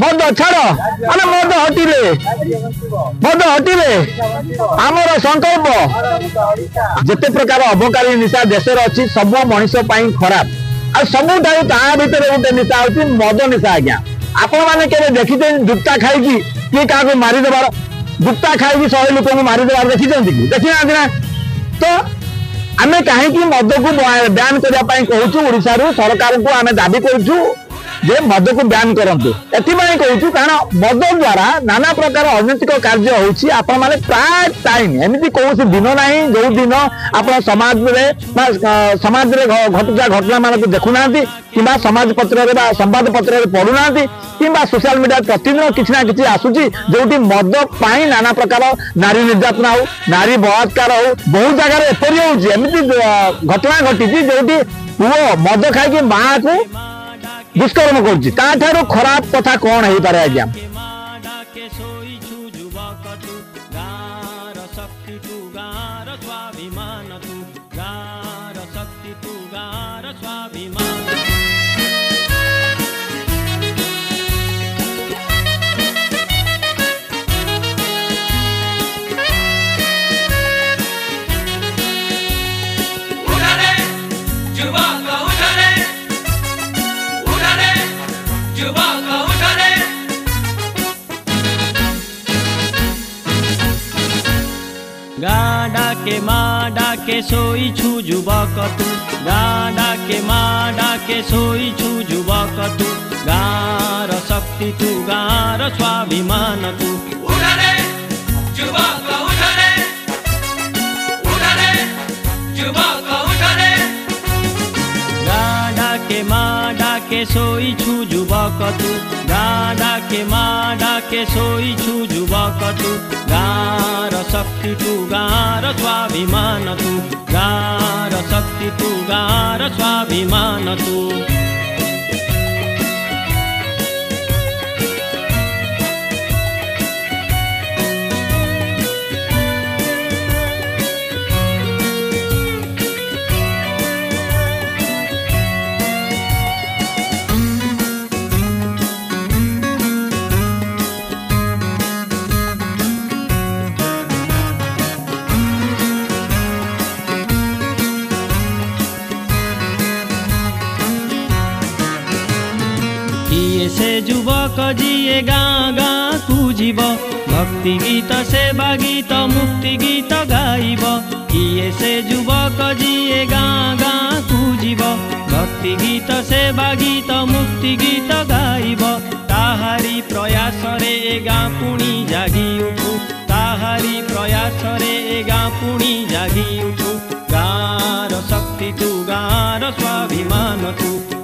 मद छाड़ अरे मद हटिले आमर संकल्प जिते प्रकार अबकारी निशा देश अच्छी सब मनीष खराब आ सब भितर गोटे निशा हूँ मद निशा आज्ञा आपण मैंने के देखी दुप्ता खाई किए क्या मारिदेवार दुप्ता खाई 100 लोक मारिदेवार देखी देखी ना तो आमे कहीं मद को बैन करने कहूँ सरकार को आमे दाबी करूँ जे मद को बैन करंतु एथिमाई कहूँ कारण मद द्वारा नाना प्रकार अनैतिक कार्य होउछि आपण माने प्राय टाइम एमती कौन दिन ना जो दिन आप समाज रे घटुचा घटना मान देखुना कि समाज पत्र संवाद पत्र पढ़ुना कि सोशल मीडिया प्रतिदिन किसी ना कि आसूची जो मद पाई नाना प्रकार नारी निर्यातना हो नारी बलात्कार हो बहुत जगह एपरी होमती घटना घटी जो पुओ मद खाई माँ को दुष्कर्म कर खराब कथा कौन हो पारे आज्ञा माँ डाके सोई छु जुबक तू माँ डाके सोई छु जुबक तू गार शक्ति तू गार स्वाभिमान तू उठरे जुबक उठरे जुबक उठरे माँ डाके सोई छु जुबक तू माँ डाके सोई छु जुबक तू गार शक्ति तू गार स्वाभिमान तू गार शक्ति तू गार स्वाभिमान तू से जुबक जीए गाँ गाँ कू जीव भक्ति गीत सेवा गीत मुक्ति गीत गाइब किए से जुबक जीए गाँ गाँ कू जीव भक्ति गीत सेवा गीत मुक्ति गीत गाइब ताहारी प्रयास रे गाँ पुणी जागी उठू ताहारी प्रयास रे गाँ पुणी जागी उठू गाँर शक्ति तू गाँर स्वाभिमान तू